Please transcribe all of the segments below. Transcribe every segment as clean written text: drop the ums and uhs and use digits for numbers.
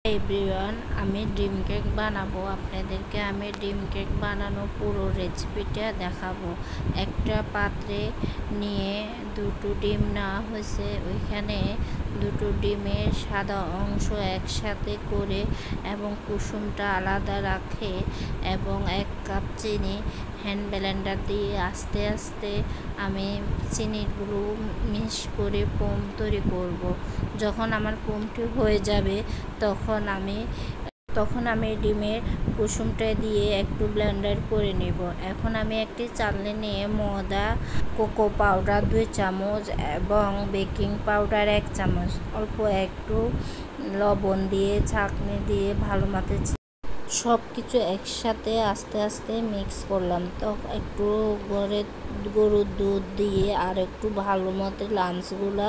Everyone, আমি ডিম cake বানাবো। আপনাদেরকে আমি ডিম কেক বানানো পুরো রেসিপিটা দেখাবো। একটা পাত্রে নিয়ে দুটো ডিম নেওয়া হয়েছে। ওইখানে দুটো ডিমের সাদা অংশ একসাথে করে এবং কুসুমটা আলাদা রাখে এবং 1 কাপ চিনি হ্যান্ড ব্লেন্ডার দিয়ে আস্তে আস্তে আমি চিনিগুলো মিক্স করে ফোম তৈরি করব। যখন আমার ফোমটি হয়ে যাবে তখন আমি ডিমের কুসুমটা দিয়ে একটু ব্লেন্ডার করে নেব। এখন আমি একটি চালনি নিয়ে ময়দা, কোকো পাউডার 2 চামচ এবং বেকিং পাউডার 1 চামচ, অল্প একটু লবণ দিয়ে ছাঁকনি দিয়ে ভালো মতো সব কিছু একসাথে আস্তে আস্তে মিক্স করলাম। তো একটু গরুর দুধ দিয়ে আর একটু ভালো মতো লাঞ্চগুলা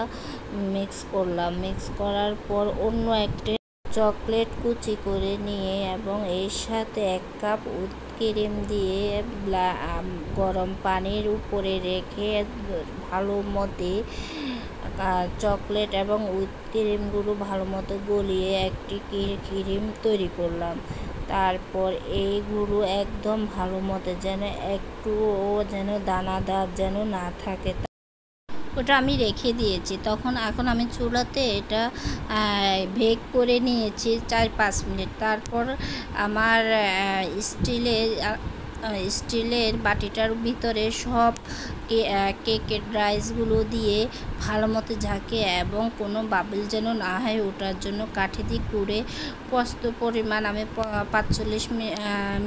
মিক্স করলাম। মিক্স করার পর অন্য একটা চকলেট কুচি করে নিয়ে এবং এর সাথে 1 কাপ ক্রিম দিয়ে গরম পানির উপরে রেখে ভালো মতো চকলেট এবং ক্রিমগুলো ভালো মতো গলিয়ে একটি ক্রিম তৈরি করলাম। তারপর এইগুলো একদম ভালো মতো যেন যেন দানাদার যেন না থাকে, ওটা আমি রেখে দিয়েছি। এখন আমি চুলাতে এটা বেক করে নিয়েছি 4-5 মিনিট। তারপর আমার স্টিলের বাটিটার ভিতরে সব কেকের রাইসগুলো দিয়ে ভালো মতো ঝাঁকে এবং কোনো বাবল যেন না হয় ওটার জন্য কাঠি দিয়ে কুড়ে প্রস্ত পরিমাণ আমি 45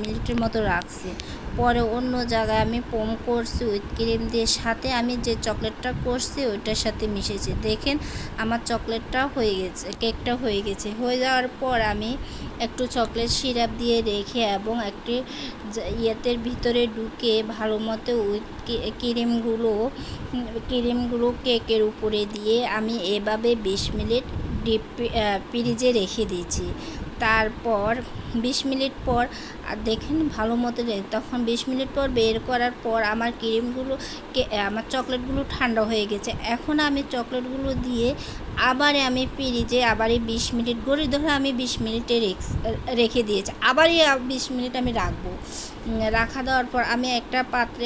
মিনিটের মতো রাখছি। পরে অন্য জায়গায় আমি ফোম করছি উইথ ক্রিম দিয়ে, সাথে আমি যে চকলেটটা করছি ওইটার সাথে মিশেছি। দেখেন আমার চকলেটটা হয়ে গেছে, কেকটা হয়ে গেছে। হয়ে যাওয়ার পর আমি একটু চকলেট সিরাপ দিয়ে রেখে এবং একটি ইয়েতের ভিতরে ঢুকে ভালো মতো উইথ ক্রিমগুলো কেকের উপরে দিয়ে আমি এভাবে 20 মিনিট ডিপ ফ্রিজে রেখে দিয়েছি। তারপর 20 মিনিট পর দেখেন ভালো মতো তখন 20 মিনিট পর বের করার পর আমার আমার চকলেটগুলো ঠান্ডা হয়ে গেছে। এখন আমি চকলেটগুলো দিয়ে আমি ফ্রিজে 20 মিনিট ধরে আমি 20 মিনিটে রেখে দিয়েছি। 20 মিনিট আমি রাখবো। রাখা দেওয়ার পর আমি একটা পাত্রে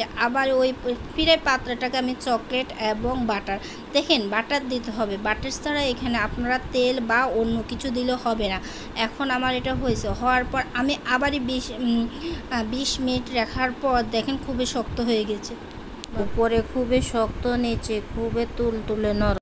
ওই ফিরে পাত্রটাকে আমি চকলেট এবং বাটার, দেখেন বাটার দিতে হবে, বাটার ছাড়া এখানে আপনারা তেল বা অন্য কিছু দিলে হবে না। এখন আমার এটা হওয়ার পর আমি 20 মিনিট রাখার পর দেখেন খুবই শক্ত হয়ে গেছে, উপরে খুবই শক্ত, নিচে খুবই তুলতুলে নরম।